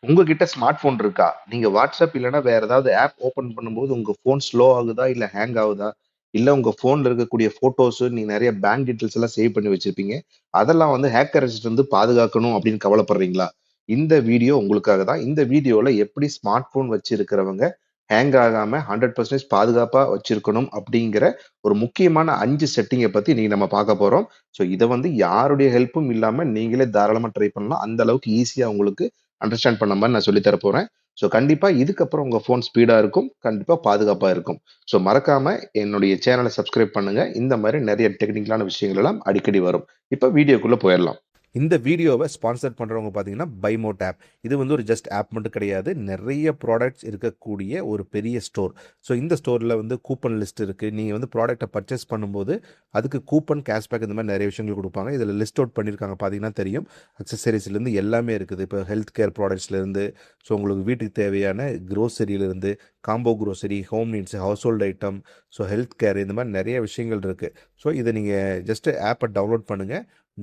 உங்ககிட்ட smart phone இருக்கா? நீங்க WhatsApp இல்லன்னா வேற ஏதாவது ஆப் ஓப்பன் பண்ணும்போது உங்க ஃபோன் ஸ்லோ ஆகுதா? இல்ல ஹேங் ஆகுதா? இல்ல உங்க ஃபோன்ல இருக்கக்கூடிய ஃபோட்டோஸ் நீங்க நெறைய பேங்க் டீட்டெயில்ஸ் எல்லாம் சேவ் பண்ணி வச்சிருப்பீங்க. அதெல்லாம் வந்து ஹேக்கர்ஸ்ட்ட இருந்து பாதுகாக்கணும் அப்படின்னு கவலைப்படுறீங்களா? இந்த வீடியோ உங்களுக்காக தான். இந்த வீடியோல எப்படி ஸ்மார்ட் ஃபோன் வச்சிருக்கிறவங்க ஹேங் ஆகாம 100% பாதுகாப்பா வச்சிருக்கணும் அப்படிங்கிற ஒரு முக்கியமான 5 செட்டிங்க பத்தி இன்னைக்கு நம்ம பார்க்க போறோம். ஸோ இத வந்து யாருடைய ஹெல்ப்பும் இல்லாம நீங்களே தாராளமா ட்ரை பண்ணலாம். அந்த அளவுக்கு ஈஸியா உங்களுக்கு அண்டர்ஸ்டாண்ட் பண்ண மாரி நான் சொல்லி தர போறேன். ஸோ கண்டிப்பா இதுக்கப்புறம் உங்க ஃபோன் ஸ்பீடா இருக்கும். கண்டிப்பா பாதுகாப்பா இருக்கும். ஸோ மறக்காம என்னுடைய சேனல சப்ஸ்கிரைப் பண்ணுங்க. இந்த மாரி நெறைய டெக்னிக்கலான விஷயங்கள் எல்லாம் அடிக்கடி வரும். இப்ப வீடியோக்குள்ள போயிரலாம். இந்த வீடியோவை ஸ்பான்சர் பண்றவங்க பார்த்தீங்கன்னா, பைமோட் ஆப். இது வந்து ஒரு ஜஸ்ட் ஆப் மட்டும் கிடையாது. நெறைய ப்ராடக்ட்ஸ் இருக்கக்கூடிய ஒரு பெரிய ஸ்டோர். ஸோ இந்த ஸ்டோர்ல வந்து கூப்பன் லிஸ்ட் இருக்கு. நீங்க வந்து ப்ராடக்ட்ட பர்ச்சேஸ் பண்ணும்போது, அதுக்கு கூப்பன், கேஷ்பேக் இந்த மாரி நெறைய விஷயங்கள் குடுப்பாங்க. இதுல லிஸ்ட் அவுட் பண்ணியிருக்காங்க பார்த்தீங்கன்னா தெரியும். அக்சஸரீஸ்லேருந்து எல்லாமே இருக்குது. இப்போ ஹெல்த் கேர் ப்ராடக்ட்ஸ்லேருந்து, ஸோ உங்களுக்கு வீட்டுக்கு தேவையான குரோசரியிலிருந்து, combo grocery, home needs, household item, so health care இந்த மாரி நெறைய விஷயங்கள் இருக்கு. ஸோ இத நீங்க ஜஸ்ட் ஆப்ப டவுன்லோட் பண்ணுங்க.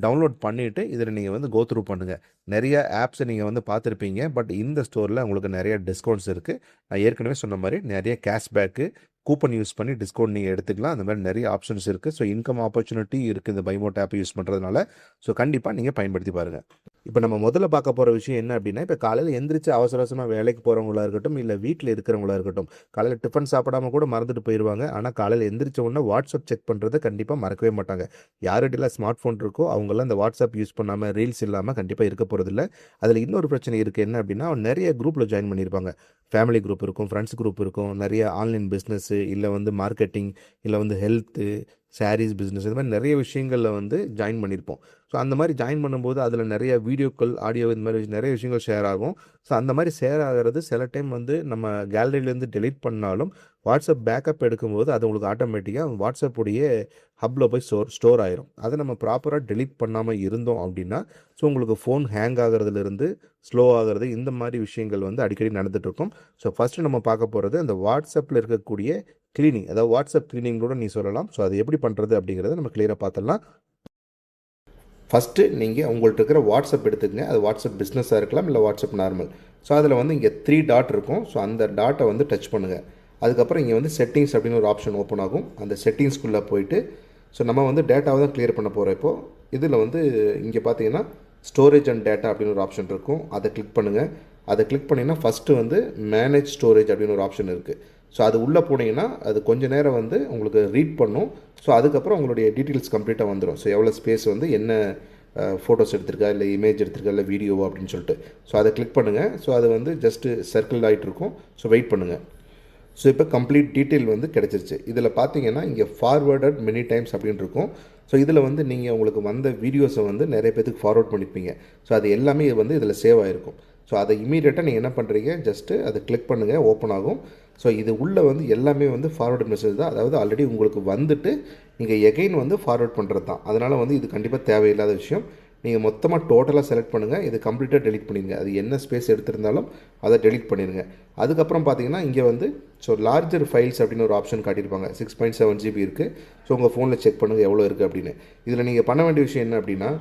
டவுன்லோட் பண்ணிட்டு இதில் நீங்கள் வந்து கோ த்ரூ பண்ணுங்கள். நிறைய ஆப்ஸை நீங்கள் வந்து பார்த்துருப்பீங்க. பட் இந்த ஸ்டோரில் உங்களுக்கு நிறைய டிஸ்கவுண்ட்ஸ் இருக்குது. நான் ஏற்கனவே சொன்ன மாதிரி நிறைய கேஷ்பேக்கு, கூப்பன் யூஸ் பண்ணி டிஸ்கவுண்ட் நீங்கள் எடுத்துக்கலாம். அந்த மாதிரி நிறைய ஆப்ஷன்ஸ் இருக்குது. ஸோ இன்கம் ஆப்பர்ச்சுனிட்டி இருக்குது இந்த பைமோட் ஆப் யூஸ் பண்ணுறதுனால. ஸோ கண்டிப்பாக நீங்கள் பயன்படுத்தி பாருங்கள். இப்போ நம்ம முதல்ல பார்க்க போகிற விஷயம் என்ன அப்படின்னா, இப்போ காலையில் எந்திரிச்சு அவசர அவசரமாக வேலைக்கு போகிறவங்களா இருக்கட்டும், இல்லை வீட்டில் இருக்கிறவங்களா இருக்கட்டும், காலையில் டிஃபன் சாப்பிடாம கூட மறந்துட்டு போயிடுவாங்க. ஆனால் காலையில் எந்திரிச்ச உடனே வாட்ஸ்அப் செக் பண்ணுறதை கண்டிப்பாக மறக்கவே மாட்டாங்க. யார்கிட்டலாம் ஸ்மார்ட் ஃபோன் இருக்கோ அவங்கெல்லாம் இந்த வாட்ஸ்அப் யூஸ் பண்ணாமல், ரீல்ஸ் இல்லாமல் கண்டிப்பாக இருக்க போகிறதில்ல. அதில் இன்னொரு பிரச்சனை இருக்குது. என்ன அப்படின்னா, நிறைய குரூப்பில் ஜாயின் பண்ணியிருப்பாங்க. ஃபேமிலி குரூப் இருக்கும், ஃப்ரெண்ட்ஸ் குரூப் இருக்கும், நிறைய ஆன்லைன் பிஸ்னஸ்ஸு, இல்லை வந்து மார்க்கெட்டிங், இல்லை வந்து ஹெல்த்து, சாரீஸ் பிஸ்னஸ், இந்த மாதிரி நிறைய விஷயங்களில் வந்து ஜாயின் பண்ணியிருப்போம். ஸோ அந்த மாதிரி ஜாயின் பண்ணும்போது அதில் நிறைய வீடியோக்கள், ஆடியோ இந்த மாதிரி நிறைய விஷயங்கள் ஷேர் ஆகும். ஸோ அந்த மாதிரி ஷேர் ஆகிறது சில டைம் வந்து நம்ம கேலரியிலேருந்து டெலீட் பண்ணாலும் வாட்ஸ்அப் பேக்கப் எடுக்கும்போது அது உங்களுக்கு ஆட்டோமேட்டிக்காக வாட்ஸ்அப்புடைய ஹப்பில் போய் ஸ்டோர் ஆயிரும். அதை நம்ம ப்ராப்பராக டெலீட் பண்ணாமல் இருந்தோம் அப்படின்னா, ஸோ உங்களுக்கு ஃபோன் ஹேங் ஆகிறதுலேருந்து ஸ்லோ ஆகிறது இந்த மாதிரி விஷயங்கள் வந்து அடிக்கடி நடந்துகிட்ருக்கும். ஸோ ஃபஸ்ட்டு நம்ம பார்க்க போகிறது அந்த வாட்ஸ்அப்பில் இருக்கக்கூடிய கிளீனிங், அதாவது வாட்ஸ்அப் கிளீனிங் கூட நீ சொல்லலாம். ஸோ அது எப்படி பண்ணுறது அப்படிங்கிறத நம்ம கிளியராக பார்த்துடலாம். ஃபஸ்ட்டு நீங்கள் உங்கள்கிட்ட இருக்கிற வாட்ஸ்அப் எடுத்துக்கங்க. அது வாட்ஸ்அப் பிஸ்னஸாக இருக்கலாம், இல்லை வாட்ஸ்அப் நார்மல். ஸோ அதில் வந்து இங்கே 3 டாட் இருக்கும். ஸோ அந்த டாட்டை வந்து டச் பண்ணுங்கள். அதுக்கப்புறம் இங்கே வந்து செட்டிங்ஸ் அப்படின்னு ஒரு ஆப்ஷன் ஓப்பன் ஆகும். அந்த செட்டிங்ஸ்குள்ளே போயிட்டு, ஸோ நம்ம வந்து டேட்டாவை தான் கிளியர் பண்ண போகிறோம். இப்போது இதில் வந்து இங்கே பார்த்தீங்கன்னா ஸ்டோரேஜ் அண்ட் டேட்டா அப்படின்னு ஒரு ஆப்ஷன் இருக்கும். அதை கிளிக் பண்ணுங்கள். அதை கிளிக் பண்ணிங்கன்னா ஃபஸ்ட்டு வந்து மேனேஜ் ஸ்டோரேஜ் அப்படின்னு ஒரு ஆப்ஷன் இருக்குது. ஸோ அது உள்ளே போனீங்கன்னா அது கொஞ்சம் நேரம் வந்து உங்களுக்கு ரீட் பண்ணும். ஸோ அதுக்கப்புறம் உங்களுடைய டீட்டெயில்ஸ் கம்ப்ளீட்டாக வந்துடும். ஸோ எவ்வளோ ஸ்பேஸ் வந்து என்ன ஃபோட்டோஸ் எடுத்திருக்கா, இல்லை இமேஜ் எடுத்திருக்கா, இல்லை வீடியோவா அப்படின்னு சொல்லிட்டு. ஸோ அதை கிளிக் பண்ணுங்கள். ஸோ அது வந்து ஜஸ்ட்டு சர்க்கிள் ஆகிட்டு இருக்கும். ஸோ வெயிட் பண்ணுங்கள். ஸோ இப்போ கம்ப்ளீட் டீட்டெயில் வந்து கிடச்சிருச்சு. இதில் பார்த்தீங்கன்னா இங்கே ஃபார்வேர்டட் மெனி டைம்ஸ் அப்படின்னு இருக்கும். ஸோ இதில் வந்து நீங்கள் உங்களுக்கு வந்த வீடியோஸை வந்து நிறைய பேருக்கு ஃபார்வர்ட் பண்ணியிருப்பீங்க. ஸோ அது எல்லாமே வந்து இதில் சேவ் ஆகிருக்கும். ஸோ அதை இமீடியட்டாக நீங்கள் என்ன பண்ணுறீங்க, ஜஸ்ட்டு அதை கிளிக் பண்ணுங்கள், ஓப்பன் ஆகும். ஸோ இது உள்ளே வந்து எல்லாமே வந்து ஃபார்வர்டு மெசேஜ் தான். அதாவது ஆல்ரெடி உங்களுக்கு வந்துட்டு நீங்கள் எகைன் வந்து ஃபார்வர்ட் பண்ணுறது தான். அதனால் வந்து இது கண்டிப்பாக தேவையில்லாத விஷயம். நீங்கள் மொத்தமாக டோட்டலாக செலக்ட் பண்ணுங்கள். இது கம்ப்ளீட்டாக டெலிட் பண்ணிடுங்க. அது என்ன ஸ்பேஸ் எடுத்திருந்தாலும் அதை டெலிட் பண்ணிடுங்க. அதுக்கப்புறம் பார்த்தீங்கன்னா இங்கே வந்து ஸோ லார்ஜர் ஃபைல்ஸ் அப்படின்னு ஒரு ஆப்ஷன் காட்டியிருப்பாங்க. 6.7 GB இருக்குது. ஸோ உங்கள் ஃபோனில் செக் பண்ணுங்கள் எவ்வளோ இருக்குது அப்படின்னு. இதில் நீங்கள் பண்ண வேண்டிய விஷயம் என்ன அப்படின்னா,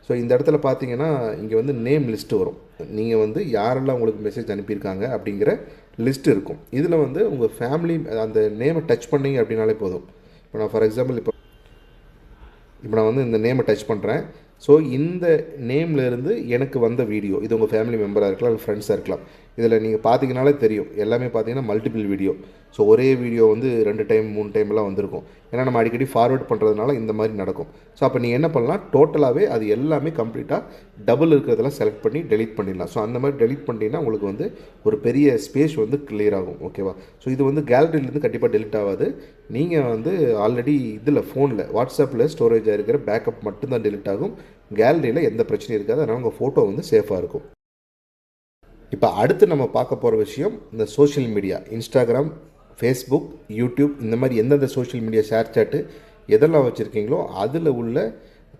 ஸோ இந்த இடத்துல பார்த்தீங்கன்னா இங்கே வந்து நேம் லிஸ்ட்டு வரும். நீங்கள் வந்து யாரெல்லாம் உங்களுக்கு மெசேஜ் அனுப்பியிருக்காங்க அப்படிங்கிற லிஸ்ட் இருக்கும். இதில் வந்து உங்கள் ஃபேமிலி அந்த நேமை டச் பண்ணிங்க அப்படின்னாலே போதும். இப்போ நான் ஃபார் எக்ஸாம்பிள் இப்போ நான் வந்து இந்த நேமை டச் பண்ணுறேன். ஸோ இந்த நேம்லேருந்து எனக்கு வந்த வீடியோ, இது உங்கள் ஃபேமிலி மெம்பராக இருக்கலாம், இல்லை ஃப்ரெண்ட்ஸாக இருக்கலாம். இதில் நீங்கள் பார்த்தீங்கனாலே தெரியும், எல்லாமே பார்த்தீங்கன்னா மல்டிபிள் வீடியோ. ஸோ ஒரே வீடியோ வந்து 2 டைம் 3 டைம்லாம் வந்திருக்கும். ஏன்னா நம்ம அடிக்கடி ஃபார்வர்ட் பண்ணுறதுனால இந்த மாதிரி நடக்கும். ஸோ அப்போ நீங்கள் என்ன பண்ணலாம், டோட்டலாகவே அது எல்லாமே கம்ப்ளீட்டாக டபுள் இருக்கிறதெல்லாம் செலக்ட் பண்ணி டெலிட் பண்ணிடலாம். ஸோ அந்த மாதிரி டெலிட் பண்ணிட்டீங்கன்னா உங்களுக்கு வந்து ஒரு பெரிய ஸ்பேஸ் வந்து கிளியர் ஆகும். ஓகேவா? ஸோ இது வந்து கேலரியிலேருந்து கண்டிப்பாக டெலிட் ஆகாது. நீங்கள் வந்து ஆல்ரெடி இதில் ஃபோனில் வாட்ஸ்அப்பில் ஸ்டோரேஜ் ஆகிருக்கிற பேக்கப் மட்டும்தான் டெலிட் ஆகும். கேலரியில் எந்த பிரச்சனையும் இருக்காது. அதனால் உங்கள் ஃபோட்டோ வந்து சேஃபாக இருக்கும். இப்போ அடுத்து நம்ம பார்க்க போகிற விஷயம் இந்த social media, Instagram, Facebook, YouTube, இந்த மாதிரி எந்தெந்த சோஷியல் மீடியா ஷேர் சாட்டு எதெல்லாம் வச்சுருக்கீங்களோ அதில் உள்ள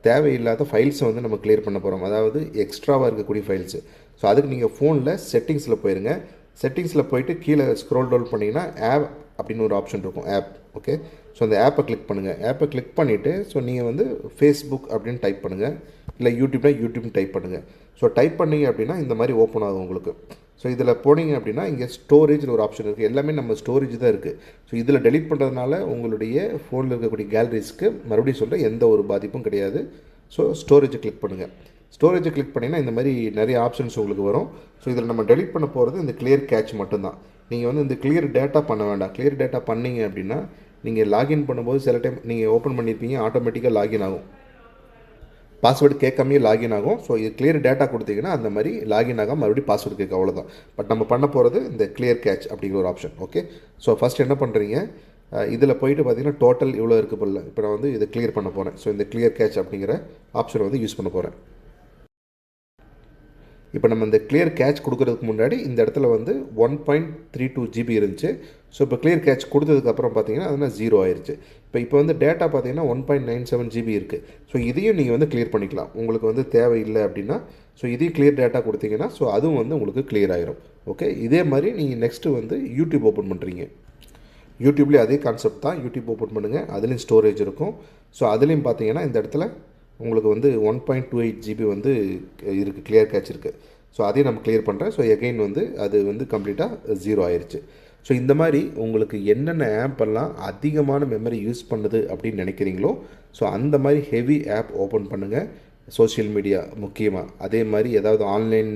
தேவையில்லாத ஃபைல்ஸை வந்து நம்ம கிளியர் பண்ண போகிறோம். அதாவது எக்ஸ்ட்ராவாக இருக்கக்கூடிய ஃபைல்ஸு. ஸோ அதுக்கு நீங்கள் ஃபோனில் செட்டிங்ஸில் போயிருங்க. செட்டிங்ஸில் போயிட்டு கீழே ஸ்க்ரோல் டவுன் பண்ணிங்கன்னா ஆப் அப்படின்னு ஒரு ஆப்ஷன் இருக்கும், ஆப். ஓகே, ஸோ அந்த ஆப்பை கிளிக் பண்ணுங்கள். ஆப்பை கிளிக் பண்ணிவிட்டு ஸோ நீங்கள் வந்து ஃபேஸ்புக் அப்படின்னு டைப் பண்ணுங்கள், இல்லை யூடியூப்னா யூடியூப்னு டைப் பண்ணுங்கள். ஸோ டைப் பண்ணிங்க அப்படின்னா இந்த மாதிரி ஓப்பன் ஆகும் உங்களுக்கு. ஸோ இதில் போனீங்க அப்படின்னா இங்கே ஸ்டோரேஜில் ஒரு ஆப்ஷன் இருக்குது. எல்லாமே நம்ம ஸ்டோரேஜ் தான் இருக்குது. ஸோ இதில் டெலிட் பண்ணுறதுனால உங்களுடைய ஃபோனில் இருக்கக்கூடிய கேலரிஸ்க்கு மறுபடியும் சொல்கிறேன் எந்த ஒரு பாதிப்பும் கிடையாது. ஸோ ஸ்டோரேஜை கிளிக் பண்ணுங்கள். ஸ்டோரேஜை கிளிக் பண்ணிங்கன்னா இந்த மாதிரி நிறைய ஆப்ஷன்ஸ் உங்களுக்கு வரும். ஸோ இதில் நம்ம டெலிட் பண்ண போகிறது இந்த கிளியர் கேட்ச் மட்டும்தான். நீங்கள் வந்து இந்த கிளியர் டேட்டா பண்ண வேண்டாம். கிளியர் டேட்டா பண்ணிங்க அப்படின்னா நீங்கள் லாகின் பண்ணும்போது சில டைம் நீங்கள் ஓப்பன் பண்ணியிருப்பீங்க, ஆட்டோமேட்டிக்காக லாகின் ஆகும். பாஸ்வேர்டு கேட்காமே லாகின் ஆகும். ஸோ இது கிளியர் டேட்டா கொடுத்தீங்கன்னா அந்த மாதிரி லாகின் ஆகாமல் மறுபடியும் பாஸ்வேர்டு கேட்க, அவ்வளோதான். பட் நம்ம பண்ண போகிறது இந்த கிளியர் கேட்ச் அப்படிங்கிற ஒரு ஆப்ஷன். ஓகே, ஸோ ஃபஸ்ட் என்ன பண்ணுறீங்க, இதில் போயிட்டு பார்த்தீங்கன்னா டோட்டல் இவ்வளோ இருக்குது போல. இப்போ நான் வந்து இதை கிளியர் பண்ண போகிறேன். ஸோ இந்த கிளியர் கேட்ச் அப்படிங்கிற ஆப்ஷனை வந்து யூஸ் பண்ண போகிறேன். இப்போ நம்ம இந்த கிளியர் கேட்ச் கொடுக்குறதுக்கு முன்னாடி இந்த இடத்துல வந்து 1.32 GB இருந்துச்சு. ஸோ இப்போ கிளியர் கேட்ச் கொடுத்ததுக்கப்புறம் பார்த்தீங்கன்னா அதனால் 0 ஆயிடுச்சு. இப்போ வந்து டேட்டா பார்த்தீங்கன்னா 1.97 GB இருக்குது. ஸோ இதையும் நீங்கள் வந்து கிளியர் பண்ணிக்கலாம். உங்களுக்கு வந்து தேவையில்லை அப்படின்னா ஸோ இதையும் கிளியர் டேட்டா கொடுத்தீங்கன்னா ஸோ அதுவும் வந்து உங்களுக்கு கிளியர் ஆகிரும். ஓகே, இதே மாதிரி நீங்கள் நெக்ஸ்ட்டு வந்து யூடியூப் ஓப்பன் பண்ணுறீங்க. யூடியூப்லேயும் அதே கான்செப்ட் தான். யூடியூப் ஓப்பன் பண்ணுங்கள், அதுலேயும் ஸ்டோரேஜ் இருக்கும். ஸோ அதுலேயும் பார்த்தீங்கன்னா இந்த இடத்துல உங்களுக்கு வந்து 1.28 GB வந்து இருக்குது, கிளியர் கேட்ச் இருக்குது. ஸோ அதையும் நம்ம கிளியர் பண்ணுறேன். ஸோ எகைன் வந்து அது வந்து கம்ப்ளீட்டாக 0 ஆயிடுச்சு. ஸோ இந்த மாதிரி உங்களுக்கு என்னென்ன ஆப்பெல்லாம் அதிகமான மெமரி யூஸ் பண்ணுது அப்படின்னு நினைக்கிறீங்களோ ஸோ அந்த மாதிரி ஹெவி ஆப் ஓப்பன் பண்ணுங்கள். சோஷியல் மீடியா முக்கியமாக, அதே மாதிரி ஏதாவது ஆன்லைன்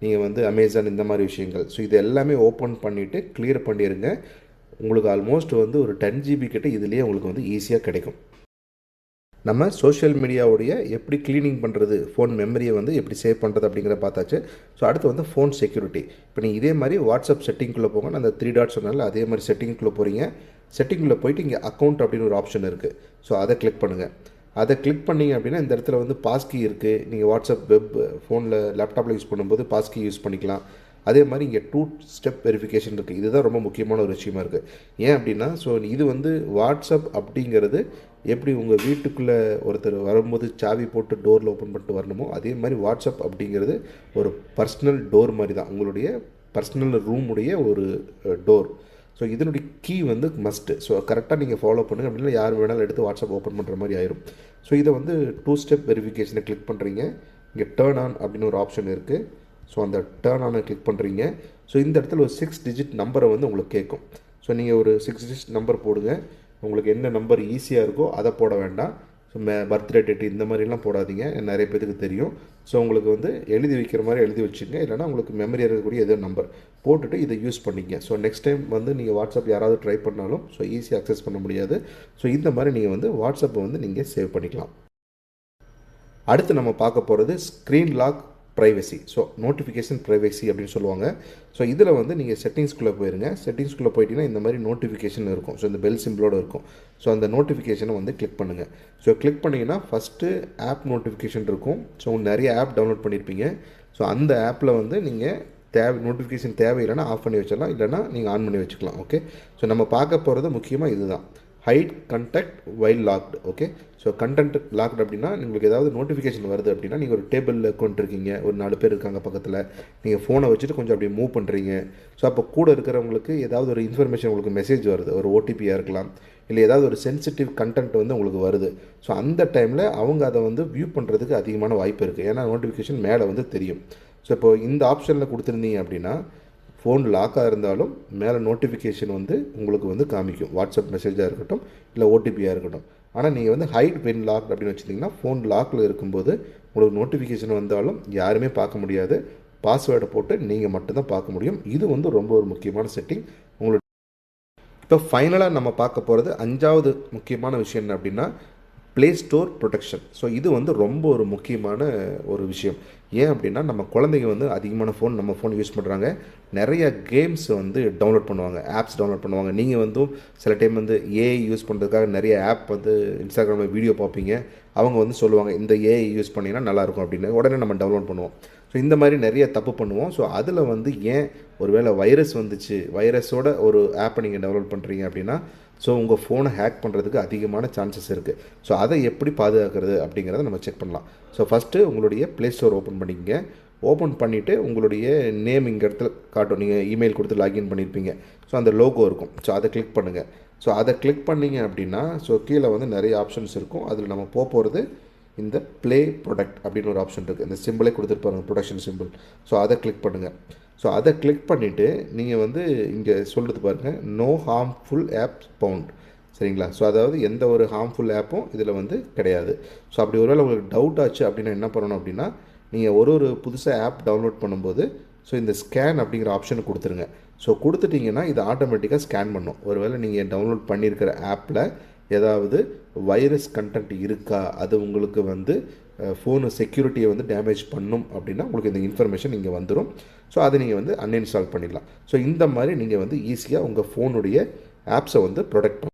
நீங்கள் வந்து அமேசான் இந்த மாதிரி விஷயங்கள். ஸோ இது எல்லாமே ஓப்பன் பண்ணிவிட்டு கிளியர் பண்ணிடுங்க. உங்களுக்கு ஆல்மோஸ்ட் வந்து ஒரு 10 GB கிட்ட இதுலேயே உங்களுக்கு வந்து ஈஸியாக கிடைக்கும். நம்ம சோஷியல் மீடியாவுடைய எப்படி க்ளீனிங் பண்ணுறது, ஃபோன் மெமரியை வந்து எப்படி சேவ் பண்ணுறது அப்படிங்கிறத பார்த்தாச்சு. ஸோ அடுத்து வந்து ஃபோன் செக்யூரிட்டி. இப்போ நீங்கள் இதே மாதிரி வாட்ஸ்அப் செட்டிங்குள்ளே போங்க. அந்த 3 டாட்ஸ் சொன்னால அதே மாதிரி செட்டிங்குள்ளே போகிறீங்க. செட்டிங்குள்ளே போயிட்டு இங்கே அக்கௌண்ட் அப்படின்னு ஒரு ஆப்ஷன் இருக்குது. ஸோ அதை கிளிக் பண்ணுங்கள். அதை கிளிக் பண்ணிங்க அப்படின்னா இந்த இடத்துல வந்து பாஸ்கி இருக்குது. நீங்கள் வாட்ஸ்அப் வெப் ஃபோனில் லேப்டாப்பில் யூஸ் பண்ணும்போது பாஸ்கி யூஸ் பண்ணிக்கலாம். அதே மாதிரி இங்கே 2 ஸ்டெப் வெரிஃபிகேஷன் இருக்குது. இதுதான் ரொம்ப முக்கியமான ஒரு விஷயமா இருக்குது. ஏன் அப்படின்னா ஸோ இது வந்து வாட்ஸ்அப் அப்படிங்கிறது எப்படி உங்கள் வீட்டுக்குள்ளே ஒருத்தர் வரும்போது சாவி போட்டு டோரில் ஓப்பன் பண்ணிட்டு வரணுமோ அதே மாதிரி வாட்ஸ்அப் அப்படிங்கிறது ஒரு பர்சனல் டோர் மாதிரி தான். உங்களுடைய பர்சனல் ரூமுடைய ஒரு டோர். ஸோ இதனுடைய கீ வந்து மஸ்ட்டு. ஸோ கரெக்டாக நீங்கள் ஃபாலோ பண்ணுங்கள். அப்படின்னா யார் வேணாலும் எடுத்து வாட்ஸ்அப் ஓப்பன் பண்ணுற மாதிரி ஆயிரும். ஸோ இதை வந்து 2 ஸ்டெப் வெரிஃபிகேஷனை கிளிக் பண்ணுறீங்க. இங்கே டர்ன் ஆன் அப்படின்னு ஒரு ஆப்ஷன் இருக்குது. ஸோ அந்த டர்ன் ஆனை கிளிக் பண்ணுறீங்க. ஸோ இந்த இடத்துல ஒரு 6 டிஜிட் நம்பரை வந்து உங்களுக்கு கேட்கும். ஸோ நீங்கள் ஒரு 6 டிஜிட் நம்பர் போடுங்க. உங்களுக்கு என்ன நம்பர் ஈஸியாக இருக்கோ அதை போட வேண்டாம். ஸோ பர்த்டே டேட் இந்த மாதிரிலாம் போடாதீங்க, நிறைய பேருக்கு தெரியும். ஸோ உங்களுக்கு வந்து எழுதி வைக்கிற மாதிரி எழுதி வச்சுங்க. இல்லைனா உங்களுக்கு மெமரி இருக்கக்கூடிய ஏதோ நம்பர் போட்டுட்டு இதை யூஸ் பண்ணிங்க. ஸோ நெக்ஸ்ட் டைம் வந்து நீங்கள் வாட்ஸ்அப் யாராவது ட்ரை பண்ணாலும் ஸோ ஈஸியாக அக்சஸ் பண்ண முடியாது. ஸோ இந்த மாதிரி நீங்கள் வந்து வாட்ஸ்அப்பை வந்து நீங்கள் சேவ் பண்ணிக்கலாம். அடுத்து நம்ம பார்க்க போகிறது screen lock privacy. So notification privacy அப்படின்னு சொல்லுவாங்க. ஸோ இதில் வந்து நீங்கள் செட்டிங்ஸ்குள்ளே போயிருங்க. செட்டிங்ஸ்குள்ளே போயிட்டீங்கன்னா இந்த மாதிரி நோட்டிஃபிகேஷன் இருக்கும். ஸோ இந்த பெல் சிம்பிளோடு இருக்கும். ஸோ அந்த நோட்டிஃபிகேஷனை வந்து கிளிக் பண்ணுங்கள். ஸோ கிளிக் பண்ணிங்கன்னா ஃபஸ்ட்டு ஆப் நோட்டிஃபிகேஷன் இருக்கும். ஸோ நிறைய ஆப் டவுன்லோட் பண்ணியிருப்பீங்க. ஸோ அந்த ஆப்பில் வந்து நீங்கள் நோட்டிஃபிகேஷன் தேவையில்லைன்னா ஆஃப் பண்ணி வச்சிடலாம், இல்லைனா நீங்கள் ஆன் பண்ணி வச்சுக்கலாம். ஓகே, ஸோ நம்ம பார்க்க போகிறது முக்கியமாக இதுதான், hide content while locked. Okay, so content locked அப்படின்னா உங்களுக்கு ஏதாவது நோட்டிஃபிகேஷன் வருது அப்படின்னா நீங்கள் ஒரு டேபிளில் உட்காந்துருக்கீங்க, ஒரு 4 பேர் இருக்காங்க பக்கத்தில், நீங்கள் ஃபோனை வச்சுட்டு கொஞ்சம் அப்படியே மூவ் பண்ணுறீங்க. ஸோ அப்போ கூட இருக்கிறவங்களுக்கு ஏதாவது ஒரு இன்ஃபர்மேஷன் உங்களுக்கு மெசேஜ் வருது, ஒரு ஓடிபியாக இருக்கலாம், இல்லை ஏதாவது ஒரு சென்சிட்டிவ் கண்டென்ட் வந்து உங்களுக்கு வருது. ஸோ அந்த டைமில் அவங்க அதை வந்து வியூ பண்ணுறதுக்கு அதிகமான வாய்ப்பு இருக்குது. ஏன்னா நோட்டிஃபிகேஷன் மேலே வந்து தெரியும். ஸோ இப்போ இந்த ஆப்ஷனில் கொடுத்துருந்தீங்க அப்படின்னா ஃபோன் லாக்காக இருந்தாலும் மேலே நோட்டிஃபிகேஷன் வந்து உங்களுக்கு வந்து காமிக்கும். வாட்ஸ்அப் மெசேஜாக இருக்கட்டும், இல்லை ஓடிபியாக இருக்கட்டும். ஆனால் நீங்கள் வந்து ஹைட் வென் லாக் அப்படின்னு வச்சுருந்தீங்கன்னா ஃபோன் லாக்கில் இருக்கும்போது உங்களுக்கு நோட்டிஃபிகேஷன் வந்தாலும் யாருமே பார்க்க முடியாது. பாஸ்வேர்டை போட்டு நீங்கள் மட்டும்தான் பார்க்க முடியும். இது வந்து ரொம்ப ஒரு முக்கியமான செட்டிங் உங்களுக்கு. இப்போ ஃபைனலாக நம்ம பார்க்க போகிறது 5வது முக்கியமான விஷயம் என்ன அப்படின்னா ப்ளே ஸ்டோர் ப்ரொடெக்ஷன். ஸோ இது வந்து ரொம்ப ஒரு முக்கியமான ஒரு விஷயம். ஏன் அப்படின்னா நம்ம குழந்தைங்க வந்து அதிகமான நம்ம ஃபோன் யூஸ் பண்ணுறாங்க. நிறைய கேம்ஸ் வந்து டவுன்லோட் பண்ணுவாங்க, ஆப்ஸ் டவுன்லோட் பண்ணுவாங்க. நீங்கள் வந்து சில டைம் வந்து ஏஐ யூஸ் பண்ணுறதுக்காக நிறைய ஆப் வந்து இன்ஸ்டாகிராமில் வீடியோ பார்ப்பீங்க. அவங்க வந்து சொல்லுவாங்க இந்த ஏஐ யூஸ் பண்ணிங்கன்னா நல்லாயிருக்கும் அப்படின்னு, உடனே நம்ம டவுன்லோட் பண்ணுவோம். ஸோ இந்த மாதிரி நிறைய தப்பு பண்ணுவோம். ஸோ அதில் வந்து ஏன் ஒரு வேளை வைரஸ் வந்துச்சு, வைரஸோட ஒரு ஆப்பை நீங்கள் டவுன்லோட் பண்ணுறீங்க அப்படின்னா ஸோ உங்கள் ஃபோனை ஹேக் பண்ணுறதுக்கு அதிகமான சான்சஸ் இருக்குது. ஸோ அதை எப்படி பாதுகாக்கிறது அப்படிங்கிறத நம்ம செக் பண்ணலாம். ஸோ ஃபஸ்ட்டு உங்களுடைய ப்ளே ஸ்டோர் ஓப்பன் பண்ணிக்கங்க. ஓப்பன் பண்ணிவிட்டு உங்களுடைய நேம் இங்கே இடத்துல காட்டும். நீங்கள் இமெயில் கொடுத்து லாகின் பண்ணியிருப்பீங்க. ஸோ அந்த லோகோ இருக்கும். ஸோ அதை கிளிக் பண்ணுங்கள். ஸோ அதை கிளிக் பண்ணிங்க அப்படின்னா ஸோ கீழே வந்து நிறைய ஆப்ஷன்ஸ் இருக்கும். அதில் நம்ம போகிறது இந்த ப்ளே ப்ரொடக்ட் அப்படின்னு ஒரு ஆப்ஷன் இருக்குது. இந்த சிம்பிளே கொடுத்துருப்பாங்க, ப்ரொடக்ஷன் சிம்பிள். ஸோ அதை கிளிக் பண்ணுங்கள். ஸோ அதை கிளிக் பண்ணிவிட்டு நீங்கள் வந்து இங்கே சொல்கிறது பாருங்கள், நோ ஹார்ம்ஃபுல் ஆப்ஸ் ஃபவுண்ட். சரிங்களா? ஸோ அதாவது எந்த ஒரு ஹார்ம்ஃபுல் ஆப்பும் இதில் வந்து கிடையாது. ஸோ அப்படி ஒருவேளை உங்களுக்கு டவுட் ஆச்சு அப்படின்னா என்ன பண்ணணும் அப்படின்னா, நீங்கள் ஒரு புதுசாக ஆப் டவுன்லோட் பண்ணும்போது ஸோ இந்த ஸ்கேன் அப்படிங்கிற ஆப்ஷனை கொடுத்துருங்க. ஸோ கொடுத்துட்டிங்கன்னா இது ஆட்டோமேட்டிக்காக ஸ்கேன் பண்ணும். ஒருவேளை நீங்கள் டவுன்லோட் பண்ணியிருக்கிற ஆப்பில் ஏதாவது வைரஸ் கண்டென்ட் இருக்கா, அது உங்களுக்கு வந்து ஃபோனு செக்யூரிட்டியை வந்து டேமேஜ் பண்ணும் அப்படின்னா உங்களுக்கு இந்த இன்ஃபர்மேஷன் இங்கே வந்துடும். ஸோ அதை நீங்கள் வந்து அன்இன்ஸ்டால் பண்ணிடலாம். ஸோ இந்த மாதிரி நீங்கள் வந்து ஈஸியாக உங்கள் ஃபோனுடைய ஆப்ஸை வந்து ப்ரொடெக்ட்